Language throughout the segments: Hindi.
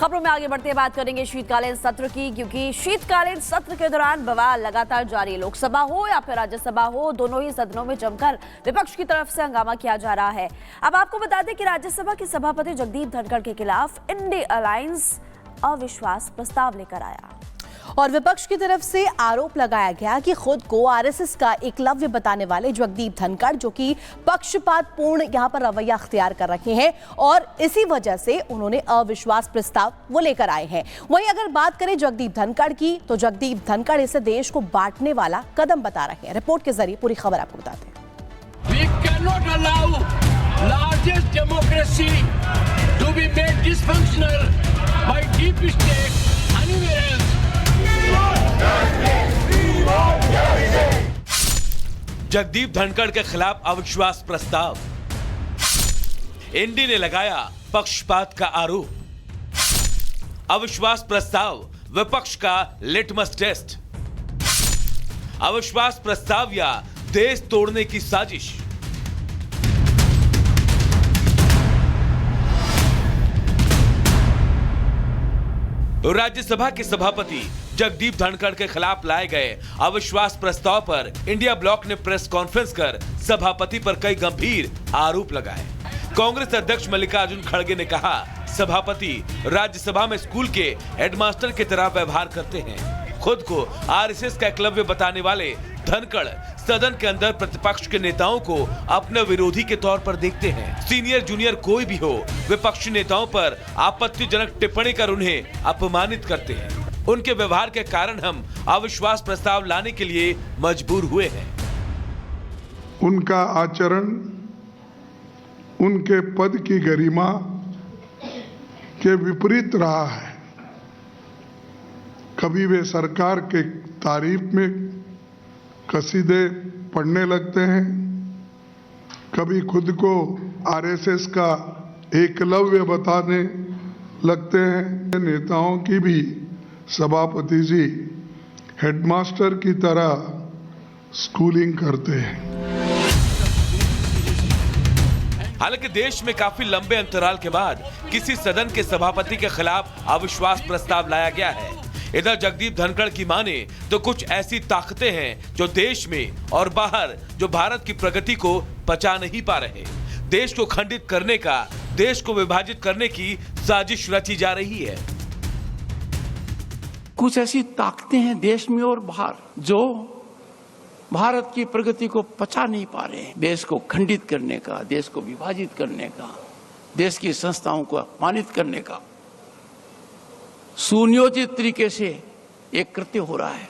खबरों में आगे बढ़ते बात करेंगे शीतकालीन सत्र की, क्योंकि शीतकालीन सत्र के दौरान बवाल लगातार जारी। लोकसभा हो या फिर राज्यसभा हो, दोनों ही सदनों में जमकर विपक्ष की तरफ से हंगामा किया जा रहा है। अब आपको बता दें कि राज्यसभा के सभापति जगदीप धनखड़ के खिलाफ इंडिया अलायंस अविश्वास प्रस्ताव लेकर आया और विपक्ष की तरफ से आरोप लगाया गया कि खुद को आरएसएस का एकलव्य बताने वाले जगदीप धनखड़, जो कि पक्षपातपूर्ण यहां पर रवैया अख्तियार कर रखे हैं और इसी वजह से उन्होंने अविश्वास प्रस्ताव वो लेकर आए हैं। वहीं अगर बात करें जगदीप धनखड़ की, तो जगदीप धनखड़ इसे देश को बांटने वाला कदम बता रहे हैं। रिपोर्ट के जरिए पूरी खबर आपको बताते हैं। We cannot allow largest democracy to be made dysfunctional by deep state anywhere else. Jagdeep Dhankhar के खिलाफ अविश्वास प्रस्ताव, इंडी ने लगाया पक्षपात का आरोप। अविश्वास प्रस्ताव विपक्ष का लिटमस टेस्ट। अविश्वास प्रस्ताव या देश तोड़ने की साजिश। राज्यसभा के सभापति जगदीप धनखड़ के खिलाफ लाए गए अविश्वास प्रस्ताव पर इंडिया ब्लॉक ने प्रेस कॉन्फ्रेंस कर सभापति पर कई गंभीर आरोप लगाए। कांग्रेस अध्यक्ष मल्लिकार्जुन खड़गे ने कहा, सभापति राज्यसभा में स्कूल के हेडमास्टर की तरह व्यवहार करते हैं। खुद को आरएसएस का एकलव्य बताने वाले धनखड़ सदन के अंदर प्रतिपक्ष के नेताओं को अपने विरोधी के तौर पर देखते हैं। सीनियर जूनियर कोई भी हो, विपक्षी नेताओं पर आपत्तिजनक टिप्पणी कर उन्हें अपमानित करते हैं। उनके व्यवहार के कारण हम अविश्वास प्रस्ताव लाने के लिए मजबूर हुए हैं। उनका आचरण उनके पद की गरिमा के विपरीत रहा है। कभी वे सरकार के तारीफ में कसीदे पढ़ने लगते हैं, कभी खुद को आरएसएस का एकलव्य बताने लगते हैं। नेताओं की भी सभापति जी हेडमास्टर की तरह स्कूलिंग करते हैं। हालांकि देश में काफी लंबे अंतराल के बाद किसी सदन के सभापति के खिलाफ अविश्वास प्रस्ताव लाया गया है। इधर जगदीप धनखड़ की माने तो कुछ ऐसी ताकतें हैं जो देश में और बाहर जो भारत की प्रगति को पचा नहीं पा रहे। देश को खंडित करने का, देश को विभाजित करने की साजिश रची जा रही है। कुछ ऐसी ताकतें हैं देश में और बाहर जो भारत की प्रगति को पचा नहीं पा रहे हैं। देश को खंडित करने का, देश को विभाजित करने का, देश की संस्थाओं को अपमानित करने का सुनियोजित तरीके से एक कृत्य हो रहा है।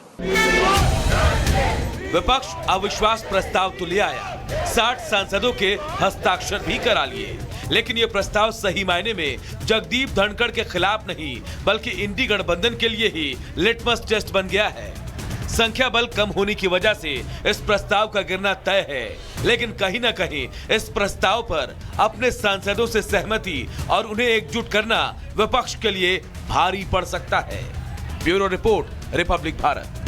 विपक्ष अविश्वास प्रस्ताव तो ले आया, 60 सांसदों के हस्ताक्षर भी करा लिए, लेकिन यह प्रस्ताव सही मायने में जगदीप धनखड़ के खिलाफ नहीं बल्कि इंडी गठबंधन के लिए ही लिटमस टेस्ट बन गया है। संख्या बल कम होने की वजह से इस प्रस्ताव का गिरना तय है, लेकिन कहीं ना कहीं इस प्रस्ताव पर अपने सांसदों से सहमति और उन्हें एकजुट करना विपक्ष के लिए भारी पड़ सकता है। Bureau report, Republic Bharat.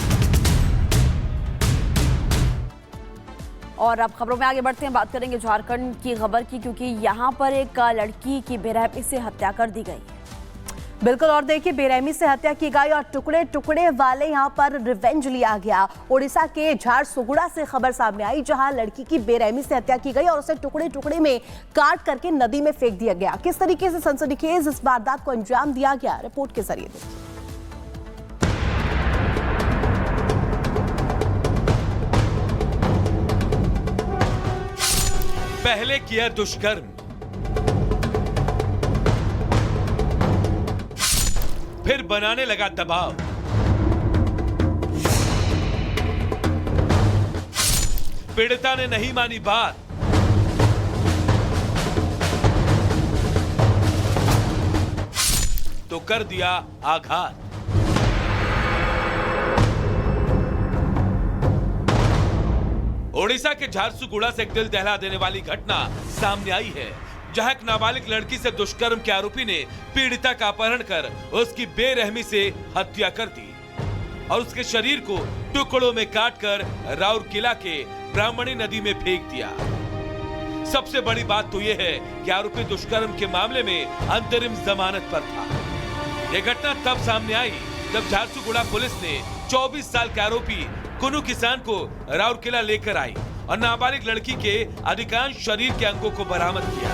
और अब खबरों में आगे बढ़ते हैं, बात करेंगे झारखंड की खबर की, क्योंकि यहां पर एक लड़की की बेरहमी से हत्या कर दी गई। बिल्कुल, और देखिए बेरहमी से हत्या की गई और टुकड़े टुकड़े वाले यहां पर रिवेंज लिया गया। ओडिशा के झारसुगुड़ा से खबर सामने आई, जहां लड़की की बेरहमी से हत्या की गई और उसे टुकड़े टुकड़े में काट करके नदी में फेंक दिया गया। किस तरीके से सनसनीखेज इस वारदात को अंजाम दिया गया, रिपोर्ट के जरिए देखिए। पहले किया दुष्कर्म, फिर बनाने लगा दबाव। पीड़िता ने नहीं मानी बात, तो कर दिया आघात। ओडिशा के झारसुगुड़ा से एक दिल दहला देने वाली घटना सामने आई है, जहां एक नाबालिग लड़की से दुष्कर्म के आरोपी ने पीड़िता का अपहरण कर उसकी बेरहमी से हत्या कर दी और उसके शरीर को टुकड़ों में काटकर राउरकेला के ब्राह्मणी नदी में फेंक दिया। सबसे बड़ी बात तो यह है कि आरोपी दुष्कर्म के मामले में अंतरिम जमानत पर था। ये घटना तब सामने आई जब झारसुगुड़ा पुलिस ने 24 साल के आरोपी कुनू किसान को राउरकेला लेकर आई और नाबालिग लड़की के अधिकांश शरीर के अंगों को बरामद किया।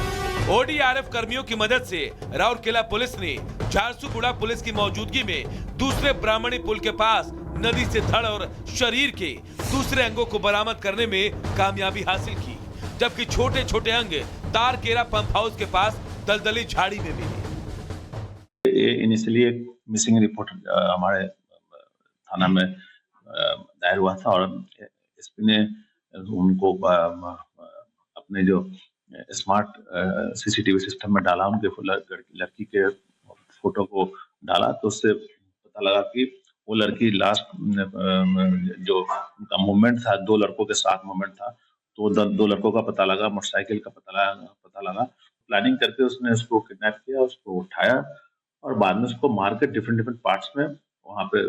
ओडीआरएफ कर्मियों की मदद से राउरकेला पुलिस ने झारसुगुड़ा पुलिस की मौजूदगी में दूसरे ब्राह्मणी पुल के पास नदी से धड़ और शरीर के दूसरे अंगों को बरामद करने में कामयाबी हासिल की, जबकि छोटे छोटे अंग तारकेरा पंप हाउस के पास दलदली झाड़ी में मिले। इनिशियली एक मिसिंग रिपोर्ट हमारे थाना में दायर हुआ था और एसपी ने उनको अपने जो स्मार्ट सीसीटीवी सिस्टम में डाला, उनके लड़की के फोटो को डाला तो उससे पता लगा कि वो लड़की लास्ट जो उनका मूवमेंट था, 2 लड़कों के साथ मूवमेंट था, तो 2 लड़कों का पता लगा, मोटरसाइकिल का पता लगा। प्लानिंग करके उसने उसको किडनैप किया, उसको उठाया और बाद में उसको मार के डिफरेंट पार्ट्स में वहां पे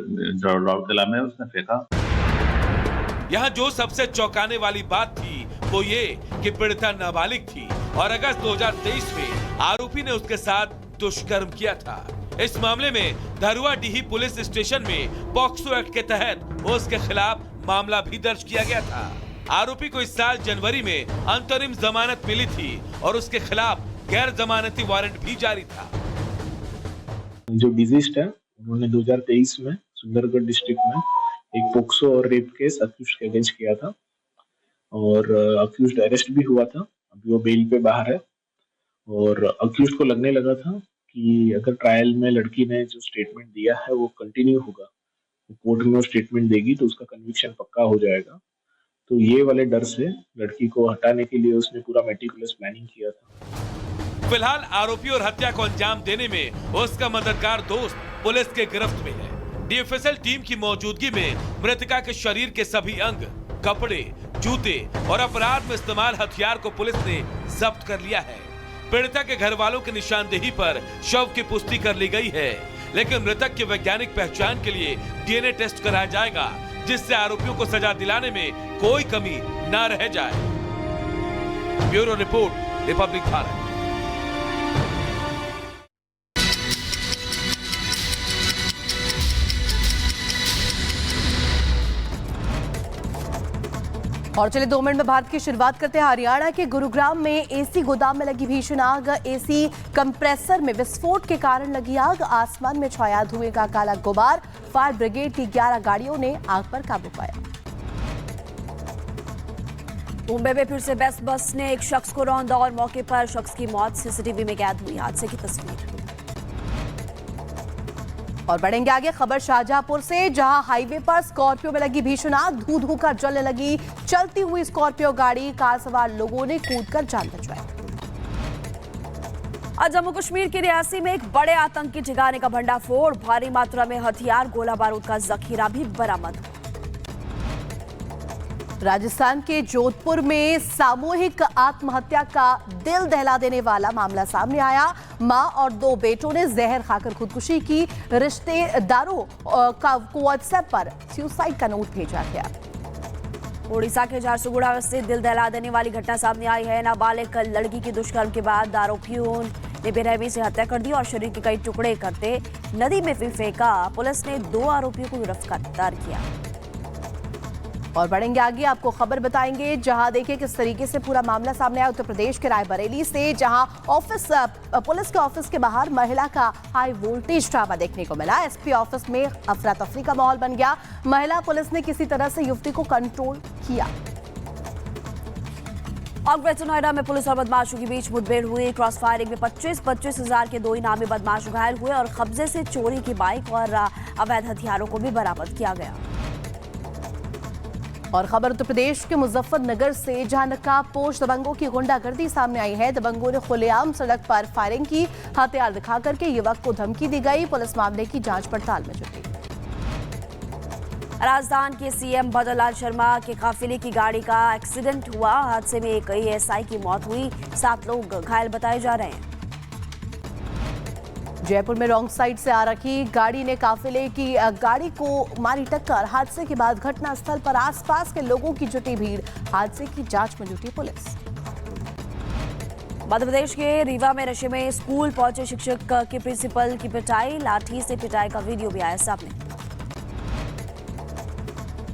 राउरकेला में उसने फेंका। यहाँ जो सबसे चौंकाने वाली बात थी वो ये कि पीड़िता नाबालिग थी और अगस्त 2023 में आरोपी ने उसके साथ दुष्कर्म किया था। इस मामले में धरुआडीही पुलिस स्टेशन में पॉक्सो एक्ट के तहत उसके खिलाफ मामला भी दर्ज किया गया था। आरोपी को इस साल जनवरी में अंतरिम जमानत मिली थी और उसके खिलाफ गैर जमानती वारंट भी जारी था। जो डिजीज्ड है उन्होंने 2023 में सुंदरगढ़ डिस्ट्रिक्ट में एक पोक्सो और रेप केस अक्यूज्ड के अगेंस्ट किया था और अक्यूज्ड अरेस्ट भी हुआ था। अभी वो बेल पे बाहर है और अक्यूज्ड को लगने लगा था कि अगर ट्रायल में लड़की ने जो स्टेटमेंट दिया है वो कंटिन्यू होगा, कोर्ट में वो स्टेटमेंट देगी तो उसका कन्विक्शन पक्का हो जाएगा। तो ये वाले डर से लड़की को हटाने के लिए उसने पूरा मेटिकुलस प्लानिंग किया था। फिलहाल आरोपी और हत्या को अंजाम देने में उसका मददगार दोस्त पुलिस के गिरफ्त में है। डीएफएसएल टीम की मौजूदगी में मृतका के शरीर के सभी अंग, कपड़े, जूते और अपराध में इस्तेमाल हथियार को पुलिस ने जब्त कर लिया है। पीड़िता के घर वालों की निशानदेही पर शव की पुष्टि कर ली गई है, लेकिन मृतक की वैज्ञानिक पहचान के लिए डीएनए टेस्ट कराया जाएगा, जिससे आरोपियों को सजा दिलाने में कोई कमी न रह जाए। Bureau report, Republic Bharat. और चलिए 2 मिनट में भारत की शुरुआत करते हैं। हरियाणा के गुरुग्राम में एसी गोदाम में लगी भीषण आग। एसी कंप्रेसर में विस्फोट के कारण लगी आग। आसमान में छाया धुएं का काला गुबार। फायर ब्रिगेड की 11 गाड़ियों ने आग पर काबू पाया। मुंबई में फिर से बेस्ट बस ने एक शख्स को रौंदा और मौके पर शख्स की मौत सीसीटीवी में कैद हुई। हादसे की तस्वीर। और बढ़ेंगे आगे, खबर शाहजहांपुर से, जहां हाईवे पर स्कॉर्पियो में लगी भीषण आग। धू धू कर जलने लगी चलती हुई स्कॉर्पियो गाड़ी। कार सवार लोगों ने कूदकर जान बचाई। और जम्मू कश्मीर के रियासी में एक बड़े आतंकी ठिकाने का भंडाफोड़। भारी मात्रा में हथियार, गोला बारूद का जखीरा भी बरामद। राजस्थान के जोधपुर में सामूहिक आत्महत्या का दिल दहला देने वाला मामला सामने आया। मां और 2 बेटों ने जहर खाकर खुदकुशी की। रिश्तेदारों को व्हाट्सएप पर सुसाइड का नोट भेजा गया। ओडिशा के झारसुगुड़ा से दिल दहला देने वाली घटना सामने आई है। नाबालिग लड़की की दुष्कर्म के बाद आरोपियों ने बेरहमी से हत्या कर दी और शरीर के कई टुकड़े करते नदी में भी फेंका। पुलिस ने 2 आरोपियों को गिरफ्तार किया। और बढ़ेंगे आगे, आपको खबर बताएंगे जहां देखिए किस तरीके से पूरा मामला सामने आया। उत्तर प्रदेश के रायबरेली से, जहां पुलिस के ऑफिस के बाहर महिला का हाई वोल्टेज ड्रामा देखने को मिला। एसपी ऑफिस में अफरा तफरी का माहौल बन गया। महिला पुलिस ने किसी तरह से युवती को कंट्रोल किया। और ग्रेटर नोएडा में पुलिस और बदमाशों के बीच मुठभेड़ हुई। क्रॉस फायरिंग में 25-25 हजार के 2 इनामी बदमाश घायल हुए और कब्जे से चोरी की बाइक और अवैध हथियारों को भी बरामद किया गया। और खबर उत्तर प्रदेश के मुजफ्फरनगर से, जहां नकाबपोश दबंगों की गुंडागर्दी सामने आई है। दबंगों ने खुलेआम सड़क पर फायरिंग की। हथियार दिखाकर के युवक को धमकी दी गई। पुलिस मामले की जांच पड़ताल में जुटी। राजस्थान के सीएम भजनलाल शर्मा के काफिले की गाड़ी का एक्सीडेंट हुआ। हादसे में एक एएसआई की मौत हुई। 7 लोग घायल बताए जा रहे हैं। जयपुर में रॉन्ग साइड से आ रखी गाड़ी ने काफिले की गाड़ी को मारी टक्कर। हादसे के बाद घटनास्थल पर आसपास के लोगों की जुटी भीड़। हादसे की जांच में जुटी पुलिस। मध्य प्रदेश के रीवा में नशे में स्कूल पहुंचे शिक्षक के प्रिंसिपल की पिटाई, लाठी से पिटाई का वीडियो भी आया सामने।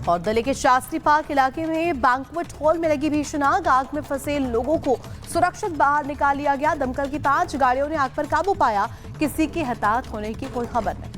और दिल्ली के शास्त्री पार्क इलाके में बैंक्वेट हॉल में लगी भीषण आग में फंसे लोगों को सुरक्षित बाहर निकाल लिया गया। दमकल की 5 गाड़ियों ने आग पर काबू पाया। किसी के हताहत होने की कोई खबर नहीं।